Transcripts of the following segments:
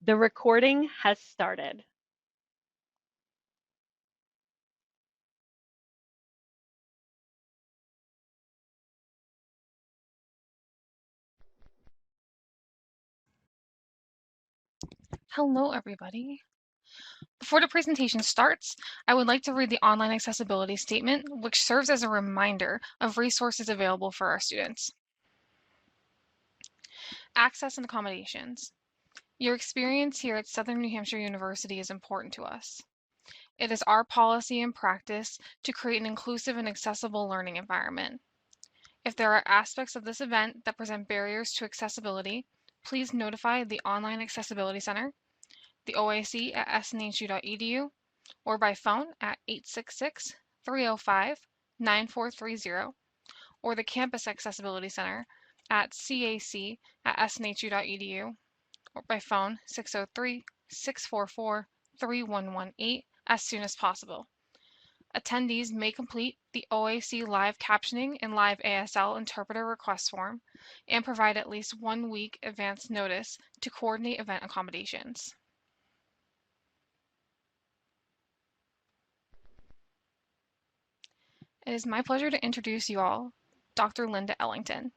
The recording has started. Hello, everybody. Before the presentation starts, I would like to read the online accessibility statement, which serves as a reminder of resources available for our students. Access and accommodations. Your experience here at Southern New Hampshire University is important to us. It is our policy and practice to create an inclusive and accessible learning environment. If there are aspects of this event that present barriers to accessibility, please notify the Online Accessibility Center, the OAC at snhu.edu, or by phone at 866-305-9430, or the Campus Accessibility Center at cac@snhu.edu, or by phone 603-644-3118 as soon as possible. Attendees may complete the OAC live captioning and live ASL interpreter request form and provide at least 1 week advance notice to coordinate event accommodations. It is my pleasure to introduce you all Dr. Linda Ellington.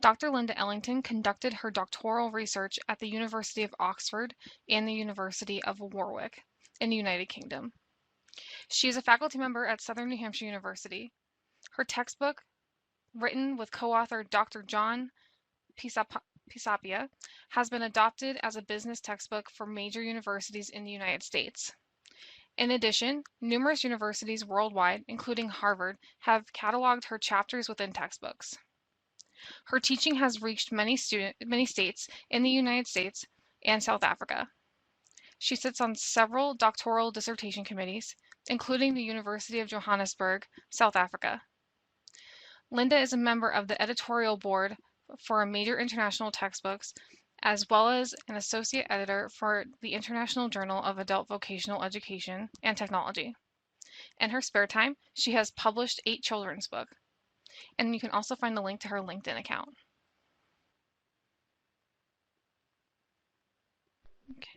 Dr. Linda Ellington conducted her doctoral research at the University of Oxford and the University of Warwick in the United Kingdom. She is a faculty member at Southern New Hampshire University. Her textbook, written with co-author Dr. John Pisapia, has been adopted as a business textbook for major universities in the United States. In addition, numerous universities worldwide, including Harvard, have cataloged her chapters within textbooks. Her teaching has reached many states in the United States and South Africa. She sits on several doctoral dissertation committees, including the University of Johannesburg, South Africa. Linda is a member of the editorial board for a major international textbooks, as well as an associate editor for the International Journal of Adult Vocational Education and Technology. In her spare time, she has published 8 children's books, and you can also find the link to her LinkedIn account. Okay.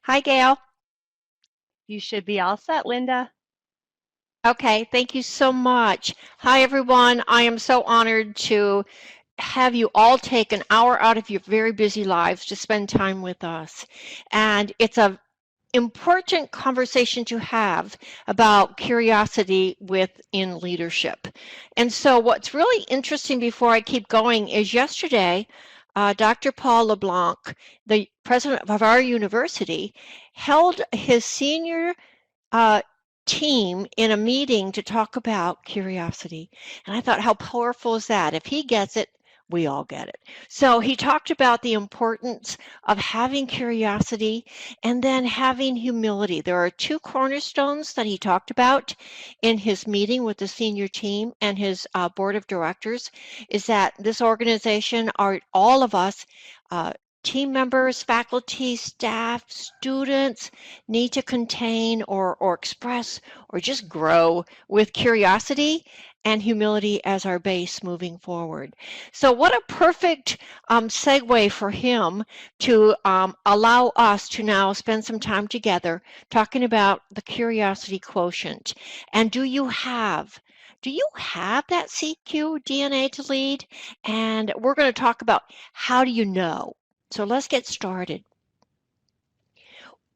Hi, Gail. You should be all set, Linda. Okay, thank you so much. Hi, everyone. I am so honored to have you all take an hour out of your very busy lives to spend time with us. And it's a important conversation to have about curiosity within leadership. And so what's really interesting before I keep going is yesterday, Dr. Paul LeBlanc, the president of our university, held his senior team in a meeting to talk about curiosity. And I thought, how powerful is that? If he gets it, we all get it. So he talked about the importance of having curiosity and then having humility. There are 2 cornerstones that he talked about in his meeting with the senior team and his board of directors, is that this organization, are all of us, team members, faculty, staff, students, need to contain or express or just grow with curiosity and humility as our base moving forward. So what a perfect segue for him to allow us to now spend some time together talking about the curiosity quotient. And do you have that CQ DNA to lead? And we're going to talk about how do you know. So let's get started.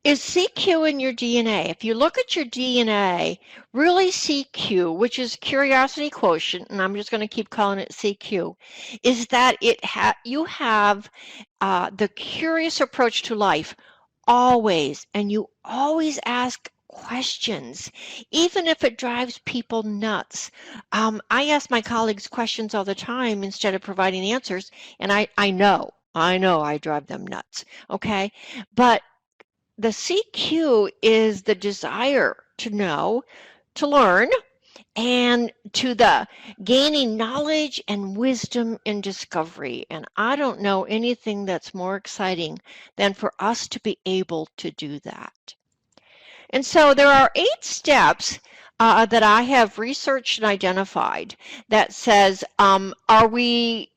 Is CQ in your DNA? If you look at your DNA, really CQ, which is curiosity quotient, and I'm just going to keep calling it CQ, is that you have the curious approach to life always, and you always ask questions, even if it drives people nuts. I ask my colleagues questions all the time instead of providing answers, and I know I drive them nuts, okay? But the CQ is the desire to know, to learn, and to the gaining knowledge and wisdom and discovery. And I don't know anything that's more exciting than for us to be able to do that. And so there are 8 steps that I have researched and identified that says, are we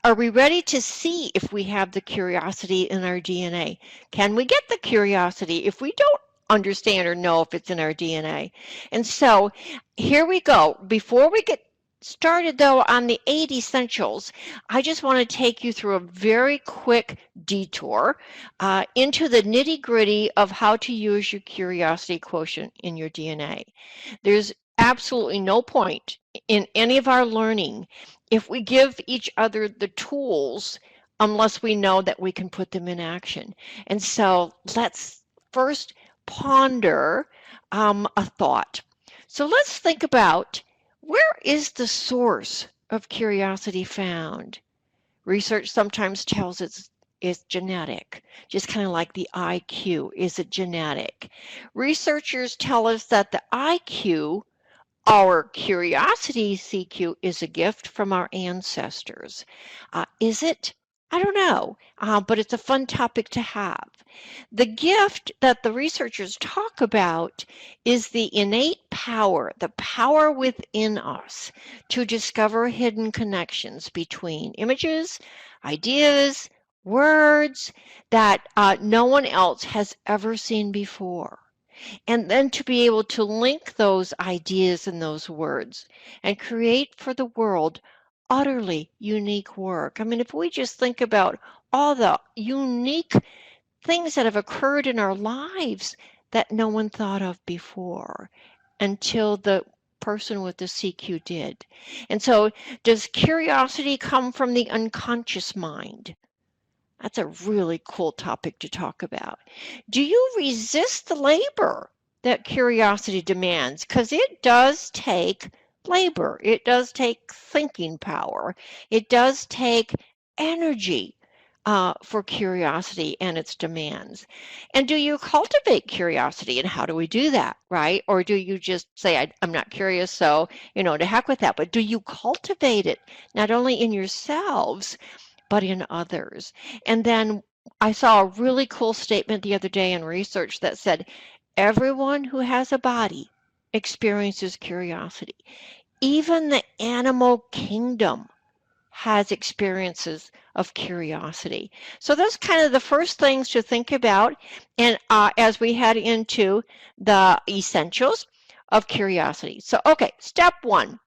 ready to see if we have the curiosity in our DNA? Can we get the curiosity if we don't understand or know if it's in our DNA? And so here we go. Before we get started though on the 8 essentials, I just want to take you through a very quick detour into the nitty-gritty of how to use your curiosity quotient in your DNA. There's absolutely no point in any of our learning if we give each other the tools unless we know that we can put them in action. And so let's first ponder a thought. So let's think about, where is the source of curiosity found? Research sometimes tells us it's genetic, just kind of like the IQ. Is it genetic? Researchers tell us that the IQ, our curiosity CQ, is a gift from our ancestors. Is it? I don't know, but it's a fun topic to have. The gift that the researchers talk about is the innate power, the power within us to discover hidden connections between images, ideas, words that no one else has ever seen before. And then to be able to link those ideas and those words and create for the world utterly unique work. I mean, if we just think about all the unique things that have occurred in our lives that no one thought of before until the person with the CQ did. And so does curiosity come from the unconscious mind? That's a really cool topic to talk about. Do you resist the labor that curiosity demands? Because it does take labor. It does take thinking power. It does take energy for curiosity and its demands. And do you cultivate curiosity, and how do we do that, right? Or do you just say, I'm not curious, so, to heck with that. But do you cultivate it, not only in yourselves, but in others? And then I saw a really cool statement the other day in research that said, everyone who has a body experiences curiosity. Even the animal kingdom has experiences of curiosity. So those kind of the first things to think about, and as we head into the essentials of curiosity. So, okay, step 1.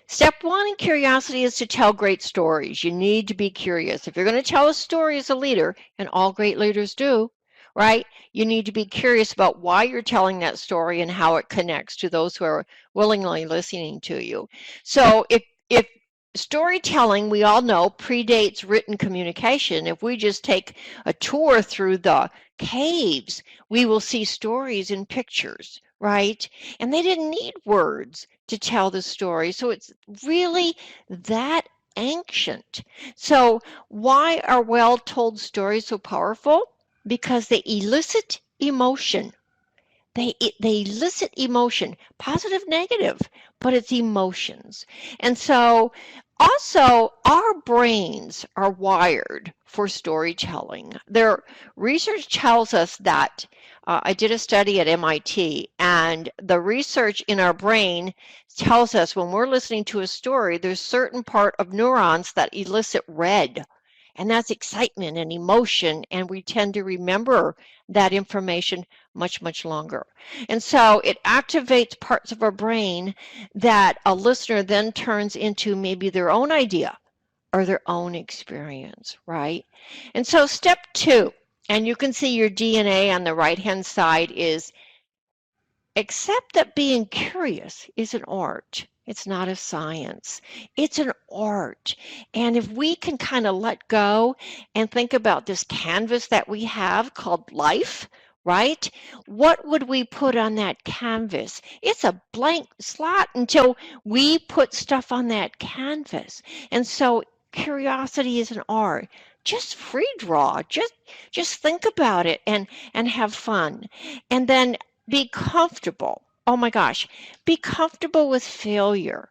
Step 1 in curiosity is to tell great stories. You need to be curious. If you're going to tell a story as a leader, and all great leaders do, right? You need to be curious about why you're telling that story and how it connects to those who are willingly listening to you. So if storytelling, we all know, predates written communication. If we just take a tour through the caves, we will see stories in pictures, right? And they didn't need words to tell the story. So it's really that ancient. So why are well-told stories so powerful? Because they elicit emotion. They elicit emotion, positive, negative, but it's emotions. And so also our brains are wired for storytelling. Their research tells us that, I did a study at MIT, and the research in our brain tells us when we're listening to a story, there's certain part of neurons that elicit red. And that's excitement and emotion, and we tend to remember that information much, much longer. And so it activates parts of our brain that a listener then turns into maybe their own idea or their own experience, right? And so step 2, and you can see your DNA on the right-hand side, is accept that being curious is an art. It's not a science. It's an art. And if we can kind of let go and think about this canvas that we have called life, right? What would we put on that canvas? It's a blank slot until we put stuff on that canvas. And so curiosity is an art. Just free draw. Just think about it and have fun. And then be comfortable. Oh my gosh. Be comfortable with failure,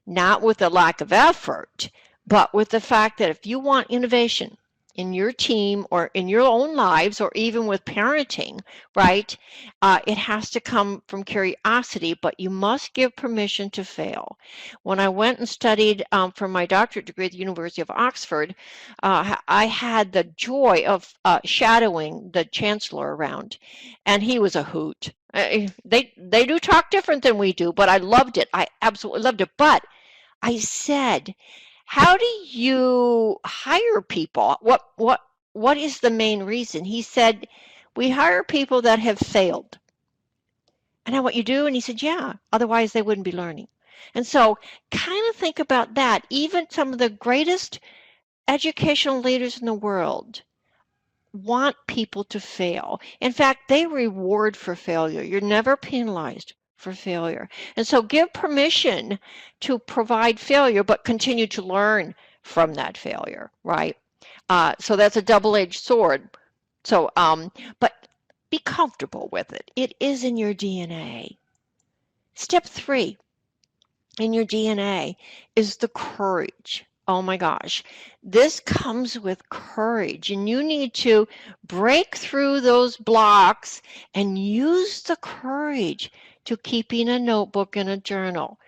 not with the lack of effort, but with the fact that if you want innovation in your team or in your own lives or even with parenting, right, it has to come from curiosity, but you must give permission to fail. When I went and studied for my doctorate degree at the University of Oxford, I had the joy of shadowing the chancellor around, and he was a hoot. They do talk different than we do, but I loved it. I absolutely loved it. But I said, how do you hire people? What is the main reason? He said, we hire people that have failed. And I what you do? And he said, yeah, otherwise they wouldn't be learning. And so kind of think about that. Even some of the greatest educational leaders in the world want people to fail. In fact, they reward for failure. You're never penalized for failure. And so give permission to provide failure, but continue to learn from that failure, right? So that's a double-edged sword. So, but be comfortable with it. It is in your DNA. Step 3 in your DNA is the courage. Oh my gosh, this comes with courage, and you need to break through those blocks and use the courage to keeping a notebook and a journal.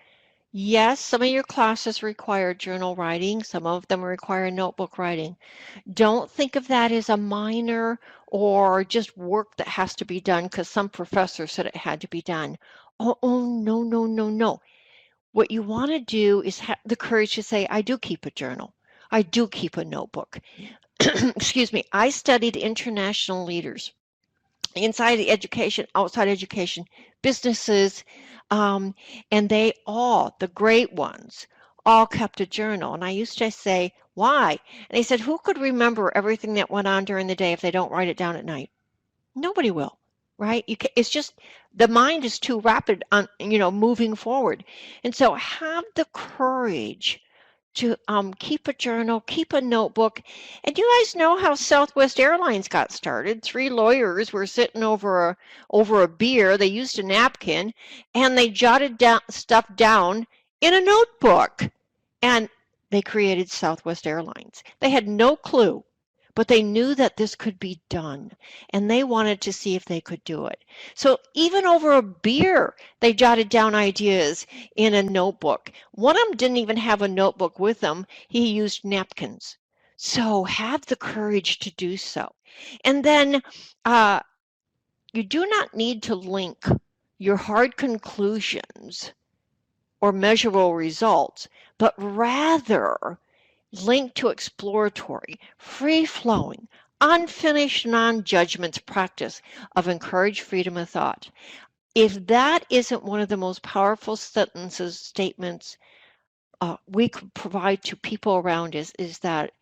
Yes, some of your classes require journal writing, some of them require notebook writing. Don't think of that as a minor or just work that has to be done because some professor said it had to be done. Oh, no, no, no, no. What you want to do is have the courage to say, I do keep a journal. I do keep a notebook. Excuse me. I studied international leaders inside the education, outside education, businesses, and they all, the great ones, all kept a journal. And I used to say, why? And they said, who could remember everything that went on during the day if they don't write it down at night? Nobody will. Right? It's just the mind is too rapid on, moving forward. And so have the courage to keep a journal, keep a notebook. And you guys know how Southwest Airlines got started. 3 lawyers were sitting over a beer. They used a napkin and they jotted down stuff down in a notebook. And they created Southwest Airlines. They had no clue, but they knew that this could be done, and they wanted to see if they could do it. So even over a beer, they jotted down ideas in a notebook. One of them didn't even have a notebook with them. He used napkins. So have the courage to do so. And then you do not need to link your hard conclusions or measurable results, but rather linked to exploratory, free-flowing, unfinished non-judgment practice of encouraged freedom of thought. If that isn't one of the most powerful statements we could provide to people around us, is that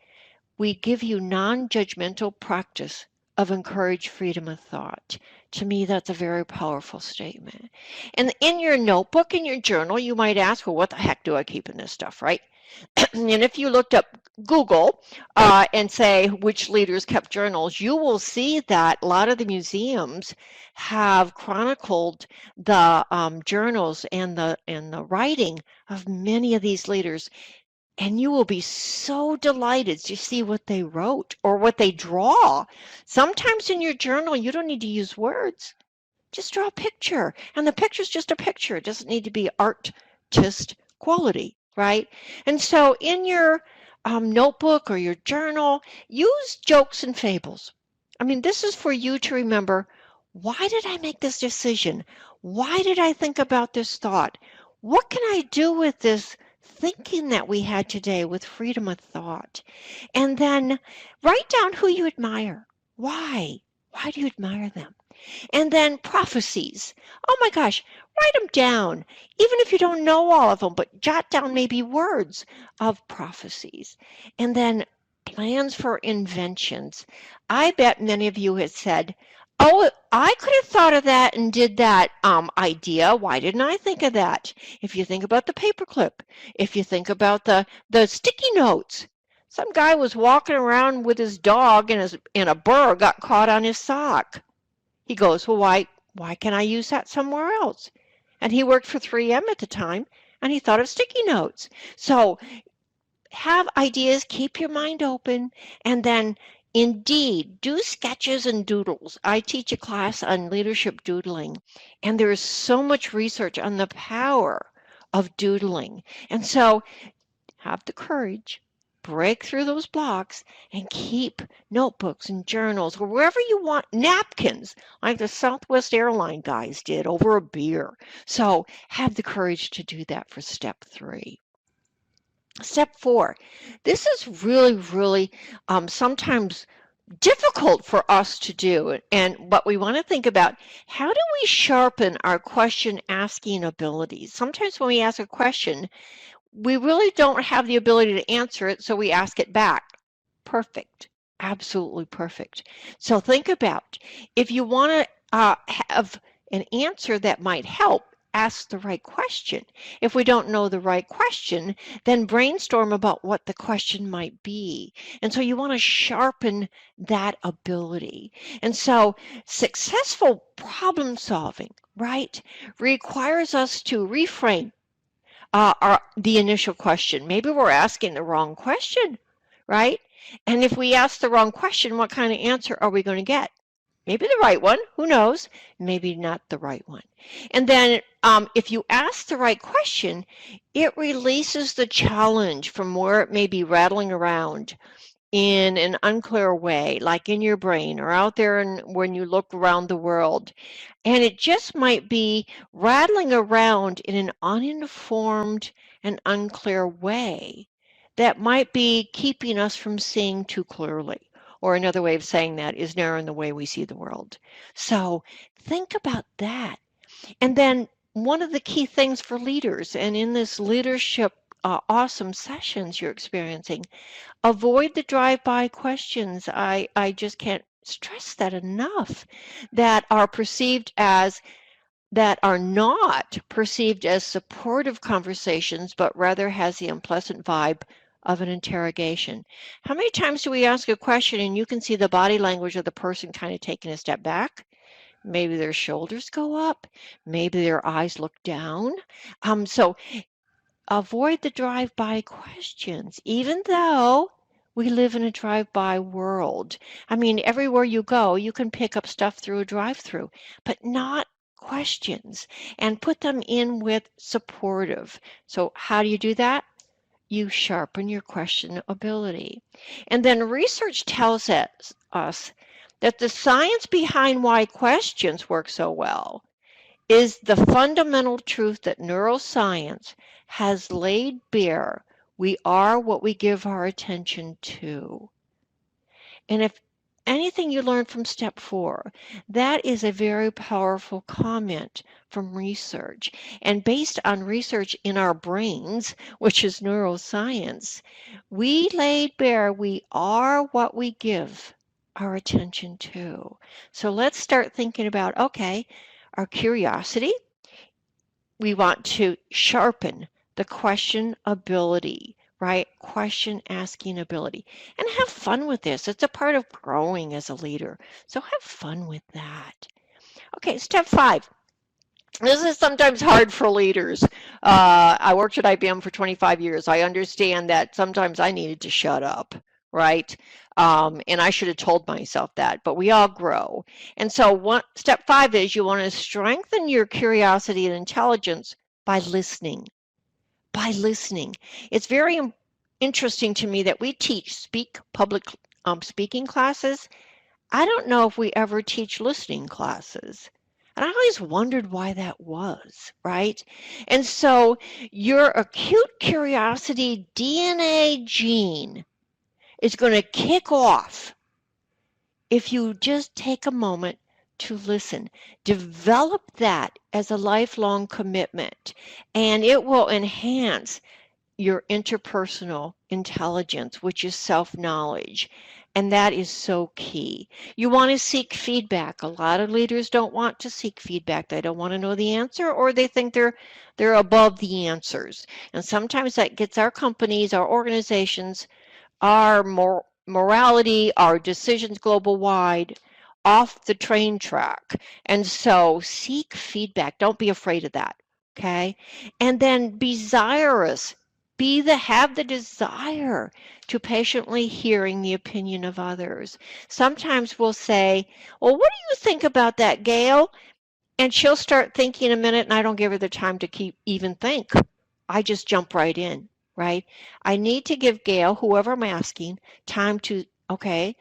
we give you non-judgmental practice of encouraged freedom of thought. To me, that's a very powerful statement. And in your notebook, in your journal, you might ask, well, what the heck do I keep in this stuff, right? And if you looked up Google and say which leaders kept journals, you will see that a lot of the museums have chronicled the journals and the writing of many of these leaders. And you will be so delighted to see what they wrote or what they draw. Sometimes in your journal, you don't need to use words. Just draw a picture. And the picture's just a picture. It doesn't need to be artist quality, right? And so in your notebook or your journal, use jokes and fables. I mean, this is for you to remember, why did I make this decision? Why did I think about this thought? What can I do with this thinking that we had today with freedom of thought? And then write down who you admire. Why? Why do you admire them? And then prophecies. Oh my gosh, write them down. Even if you don't know all of them, but jot down maybe words of prophecies. And then plans for inventions. I bet many of you have said, Oh, I could have thought of that and did that idea. Why didn't I think of that? If you think about the paperclip, if you think about the sticky notes, some guy was walking around with his dog and a burr got caught on his sock. He goes, well, why can't I use that somewhere else? And he worked for 3M at the time, and he thought of sticky notes. So have ideas, keep your mind open, and then indeed do sketches and doodles. I teach a class on leadership doodling, and there is so much research on the power of doodling. And so have the courage, break through those blocks, and keep notebooks and journals or wherever you want, napkins like the Southwest Airline guys did over a beer. So have the courage to do that for step 3. Step 4, this is really sometimes difficult for us to do. And what we want to think about, how do we sharpen our question asking abilities? Sometimes when we ask a question, we really don't have the ability to answer it, so we ask it back. Perfect. Absolutely perfect. So think about, if you want to have an answer that might help, ask the right question. If we don't know the right question, then brainstorm about what the question might be. And so you want to sharpen that ability. And so successful problem solving, right, requires us to reframe the initial question. Maybe we're asking the wrong question, right? And if we ask the wrong question, what kind of answer are we going to get? Maybe the right one, who knows? Maybe not the right one. And then if you ask the right question, it releases the challenge from where it may be rattling around in an unclear way, like in your brain or out there when you look around the world. And it just might be rattling around in an uninformed and unclear way that might be keeping us from seeing too clearly. Or another way of saying that is narrowing the way we see the world. So think about that. And then one of the key things for leaders, and in this leadership awesome sessions you're experiencing, avoid the drive-by questions. I just can't stress that enough, that are not perceived as supportive conversations, but rather has the unpleasant vibe of an interrogation. How many times do we ask a question and you can see the body language of the person kind of taking a step back? Maybe their shoulders go up, maybe their eyes look down. So avoid the drive-by questions, even though we live in a drive-by world. I mean, everywhere you go, you can pick up stuff through a drive-through, but not questions, and put them in with supportive. So how do you do that? You sharpen your question ability. And then research tells us that the science behind why questions work so well is the fundamental truth that neuroscience has laid bare. We are what we give our attention to. And if anything you learn from step 4, that is a very powerful comment from research. And based on research in our brains, which is neuroscience, we laid bare we are what we give our attention to. So let's start thinking about, okay, our curiosity. We want to sharpen the question ability, right? Question asking ability. And have fun with this. It's a part of growing as a leader. So have fun with that. Okay, step 5. This is sometimes hard for leaders. I worked at IBM for 25 years. I understand that sometimes I needed to shut up, right? And I should have told myself that, but we all grow. And so step 5 is you want to strengthen your curiosity and intelligence by listening. By listening. It's very interesting to me that we teach public speaking classes. I don't know if we ever teach listening classes. And I always wondered why that was, right? And so your acute curiosity DNA gene is going to kick off if you just take a moment to listen. Develop that as a lifelong commitment, and it will enhance your interpersonal intelligence, which is self-knowledge. And that is so key. You want to seek feedback. A lot of leaders don't want to seek feedback. They don't want to know the answer, or they think they're above the answers. And sometimes that gets our companies, our organizations, our morality, our decisions global wide off the train track. And so seek feedback. Don't be afraid of that. Okay. And then be desirous. Have the desire to patiently hearing the opinion of others. Sometimes we'll say, well, what do you think about that, Gail? And she'll start thinking a minute, and I don't give her the time to even think. I just jump right in, right? I need to give Gail, whoever I'm asking, time to, okay,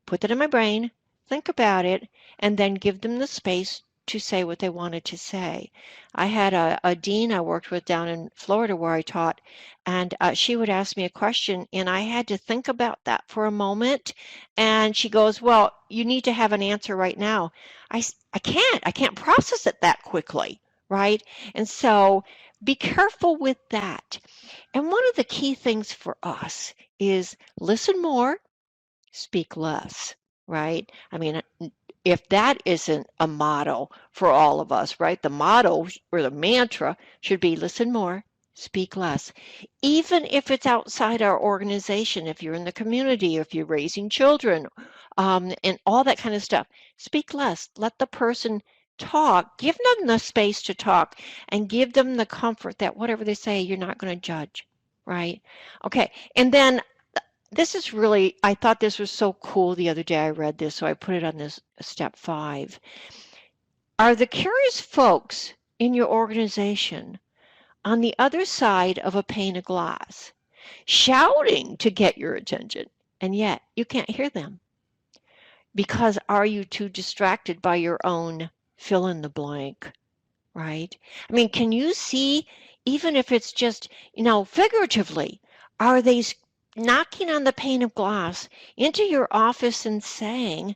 put that in my brain, think about it, and then give them the space to say what they wanted to say. I had a dean I worked with down in Florida where I taught, and she would ask me a question, and I had to think about that for a moment. And she goes, well, you need to have an answer right now. I can't process it that quickly, right? And so be careful with that. And one of the key things for us is listen more, speak less, right? I mean, if that isn't a motto for all of us, right? The motto or the mantra should be listen more, speak less. Even if it's outside our organization, if you're in the community, if you're raising children, and all that kind of stuff, speak less. Let the person talk. Give them the space to talk and give them the comfort that whatever they say, you're not going to judge, right? Okay, and then this is really, I thought this was so cool the other day I read this, so I put it on this step 5. Are the curious folks in your organization on the other side of a pane of glass, shouting to get your attention, and yet you can't hear them? Because are you too distracted by your own fill in the blank, right? I mean, can you see, even if it's just, figuratively, are they knocking on the pane of glass into your office and saying,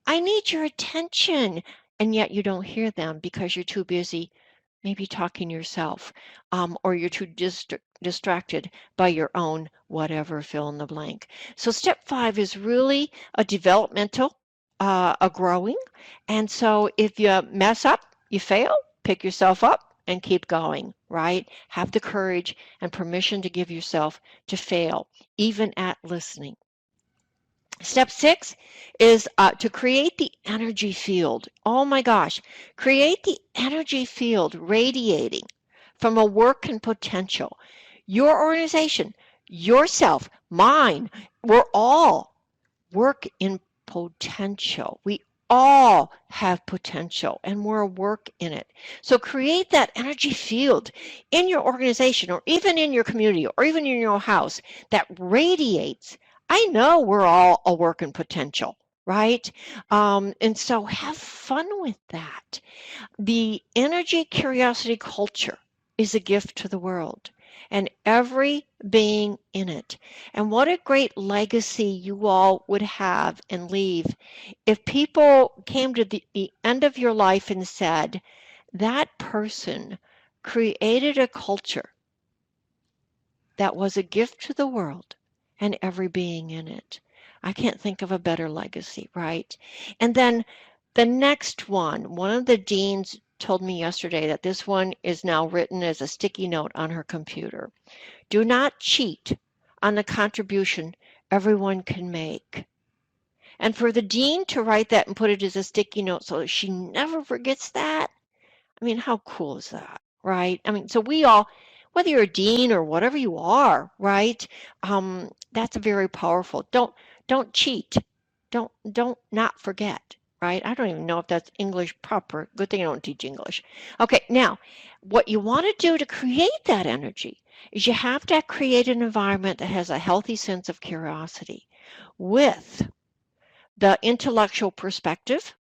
I need your attention, and yet you don't hear them because you're too busy maybe talking yourself, or you're too distracted by your own whatever fill in the blank. So step 5 is really a developmental, a growing. And so if you mess up, you fail, pick yourself up and keep going, right? Have the courage and permission to give yourself to fail, even at listening. Step 6 is to create the energy field. Oh my gosh, create the energy field radiating from a work and potential. Your organization, yourself, mine, we're all work in potential. We all have potential and we're a work in it. So create that energy field in your organization or even in your community or even in your house that radiates. I know we're all a work in potential, right? And so have fun with that. The energy curiosity culture is a gift to the world and every being in it. And what a great legacy you all would have and leave if people came to the end of your life and said, that person created a culture that was a gift to the world and every being in it. I can't think of a better legacy, right? And then the next one of the deans told me yesterday that this one is now written as a sticky note on her computer. Do not cheat on the contribution everyone can make. And for the dean to write that and put it as a sticky note so that she never forgets that, I mean, how cool is that, right? I mean, so we all, whether you're a dean or whatever you are, right? That's very powerful. Don't cheat. Don't not forget, right? I don't even know if that's English proper. Good thing I don't teach English. Okay, now, what you want to do to create that energy is you have to create an environment that has a healthy sense of curiosity with the intellectual perspective,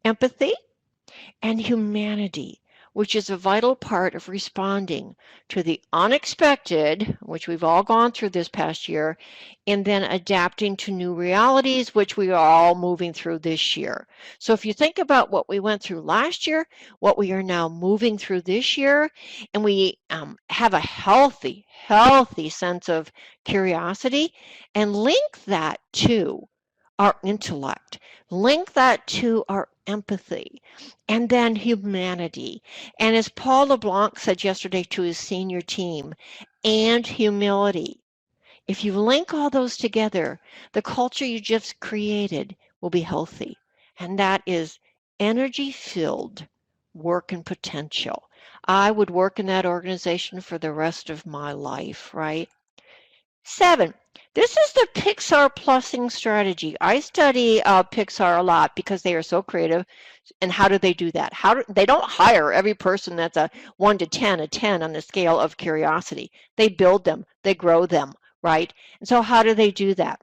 empathy, and humanity. which is a vital part of responding to the unexpected, which we've all gone through this past year, and then adapting to new realities, which we are all moving through this year. So if you think about what we went through last year, what we are now moving through this year, and we have a healthy sense of curiosity, and link that to our intellect, link that to our empathy, and then humanity. And as Paul LeBlanc said yesterday to his senior team, and humility. If you link all those together, the culture you just created will be healthy. And that is energy-filled work and potential. I would work in that organization for the rest of my life, right? 7, this is the Pixar plussing strategy. I study Pixar a lot because they are so creative. And how do they do that? They don't hire every person that's a 1 to 10, a 10 on the scale of curiosity. They build them, they grow them, right? And so how do they do that?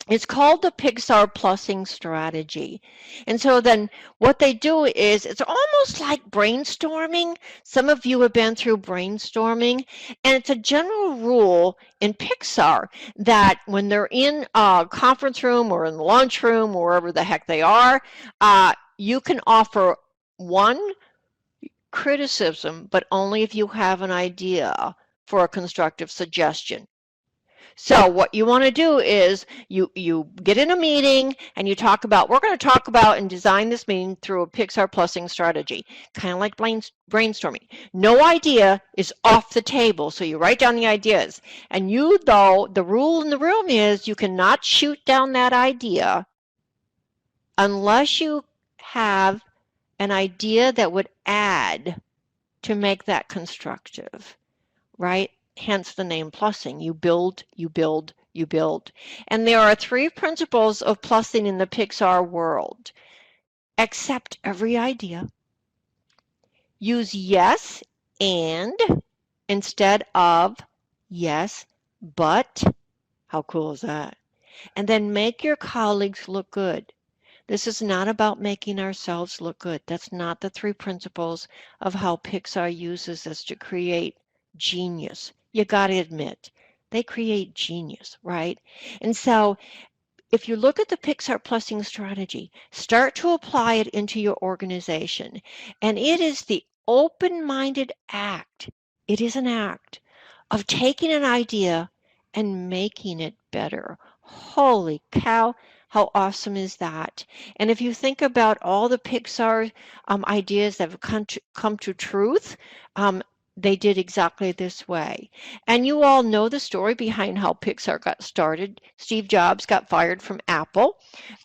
It's called the Pixar plussing strategy. And so then what they do is it's almost like brainstorming. Some of you have been through brainstorming, and it's a general rule in Pixar that when they're in a conference room or in the lunchroom or wherever the heck they are, you can offer one criticism, but only if you have an idea for a constructive suggestion. So what you want to do is you get in a meeting and you talk about, we're going to talk about and design this meeting through a Pixar plussing strategy, kind of like brainstorming. No idea is off the table, so you write down the ideas. And you, though, the rule in the room is you cannot shoot down that idea unless you have an idea that would add to make that constructive, right? Hence the name plussing. You build, you build, you build. And there are 3 principles of plussing in the Pixar world. Accept every idea. Use yes and instead of yes but. How cool is that? And then make your colleagues look good. This is not about making ourselves look good. That's not the 3 principles of how Pixar uses this to create genius. You got to admit, they create genius, right? And so if you look at the Pixar plussing strategy, start to apply it into your organization. And it is the open-minded act. It is an act of taking an idea and making it better. Holy cow, how awesome is that? And if you think about all the Pixar ideas that have come to truth, they did exactly this way. And you all know the story behind how Pixar got started. Steve Jobs got fired from Apple,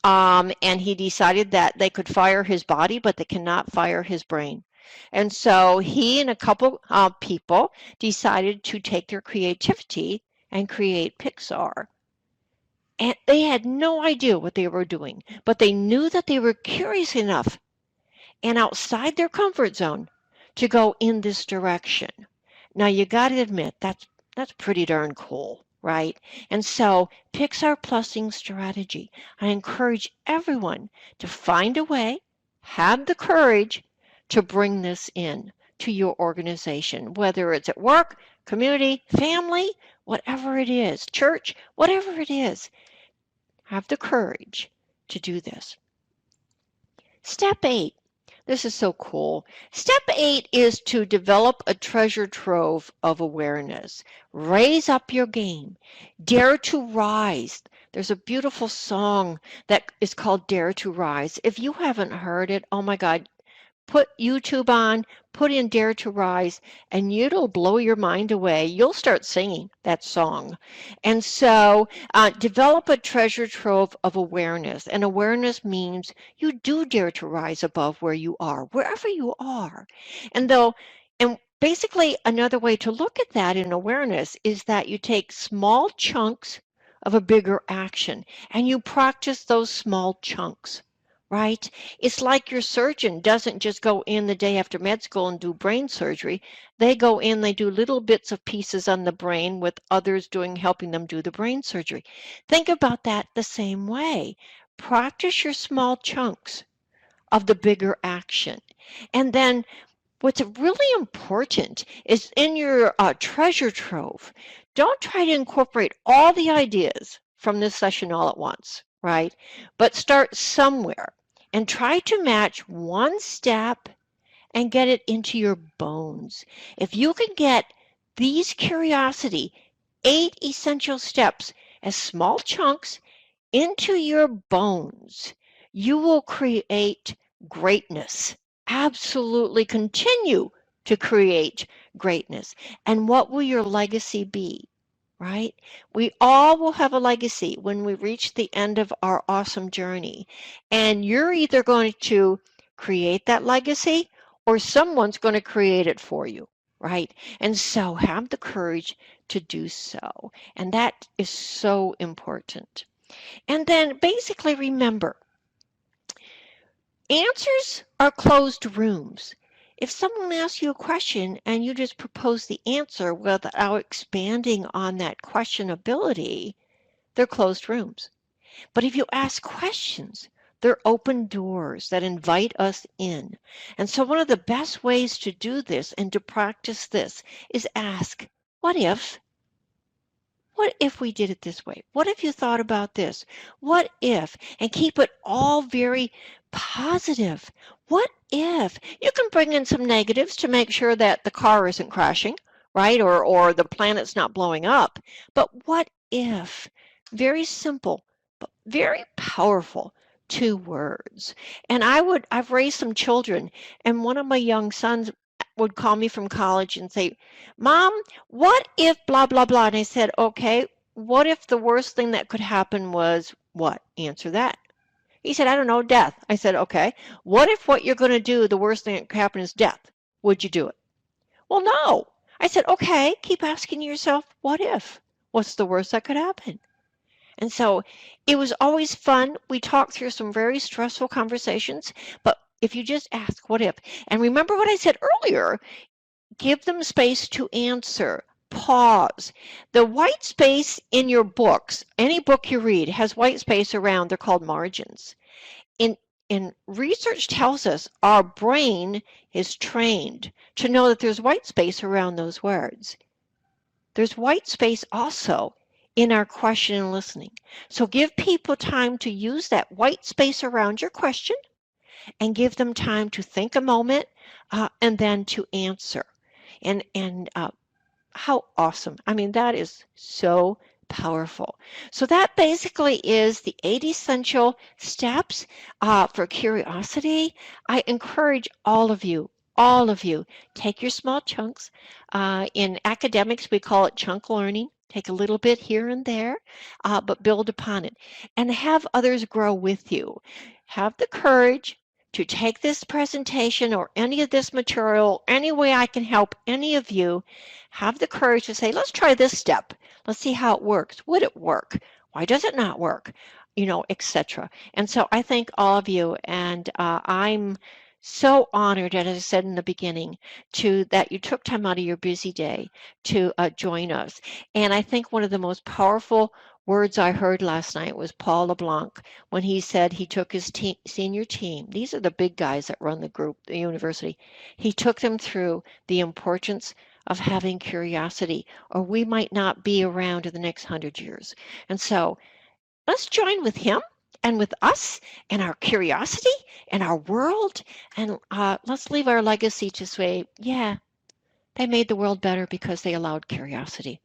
and he decided that they could fire his body, but they cannot fire his brain. And so he and a couple people decided to take their creativity and create Pixar. And they had no idea what they were doing, but they knew that they were curious enough and outside their comfort zone to go in this direction. Now you got to admit that's pretty darn cool, right? And so Pixar plussing strategy. I encourage everyone to find a way, have the courage to bring this in to your organization, whether it's at work, community, family, whatever it is, church, whatever it is. Have the courage to do this. Step 8. This is so cool. Step 8 is to develop a treasure trove of awareness. Raise up your game. Dare to rise. There's a beautiful song that is called Dare to Rise. If you haven't heard it, oh my God, put YouTube on, put in Dare to Rise, and it'll blow your mind away. You'll start singing that song. And so develop a treasure trove of awareness. And awareness means you do dare to rise above where you are, wherever you are. And basically another way to look at that in awareness is that you take small chunks of a bigger action and you practice those small chunks. Right? It's like your surgeon doesn't just go in the day after med school and do brain surgery. They go in, they do little bits of pieces on the brain with others helping them do the brain surgery. Think about that the same way. Practice your small chunks of the bigger action. And then what's really important is in your treasure trove, don't try to incorporate all the ideas from this session all at once, right? But start somewhere and try to match one step and get it into your bones. If you can get these curiosity 8 essential steps as small chunks into your bones, you will create greatness. Absolutely continue to create greatness. And what will your legacy be? Right? We all will have a legacy when we reach the end of our awesome journey. And you're either going to create that legacy or someone's going to create it for you, right? And so have the courage to do so. And that is so important. And then basically remember, answers are closed rooms. If someone asks you a question and you just propose the answer without expanding on that questionability, they're closed rooms. But if you ask questions, they're open doors that invite us in. And so one of the best ways to do this and to practice this is ask, what if? What if we did it this way? What if you thought about this? What if? And keep it all very positive. What if? You can bring in some negatives to make sure that the car isn't crashing, right? Or the planet's not blowing up. But what if? Very simple, but very powerful 2 words. And I've raised some children, and one of my young sons would call me from college and say, Mom, what if blah, blah, blah? And I said, okay, what if the worst thing that could happen was what? Answer that. He said, I don't know, death. I said, okay, what if what you're going to do, the worst thing that could happen is death? Would you do it? Well, no. I said, okay, keep asking yourself, what if? What's the worst that could happen? And so it was always fun. We talked through some very stressful conversations, but if you just ask, what if? And remember what I said earlier, give them space to answer. Pause. The white space in your books, any book you read, has white space around. They're called margins. In research tells us our brain is trained to know that there's white space around those words. There's white space also in our question and listening. So give people time to use that white space around your question and give them time to think a moment and then to answer. And how awesome. I mean, that is so powerful. So that basically is the 8 essential steps for curiosity. I encourage all of you, take your small chunks. In academics, we call it chunk learning. Take a little bit here and there, but build upon it. And have others grow with you. Have the courage to take this presentation or any of this material, any way I can help any of you, have the courage to say, let's try this step. Let's see how it works. Would it work? Why does it not work? You know, etc. And so I thank all of you, and I'm so honored, as I said in the beginning, that you took time out of your busy day to join us. And I think one of the most powerful words I heard last night was Paul LeBlanc when he said he took his senior team. These are the big guys that run the group, the university. He took them through the importance of having curiosity, or we might not be around in the next 100 years. And so let's join with him and with us and our curiosity and our world, and let's leave our legacy to say, yeah, they made the world better because they allowed curiosity.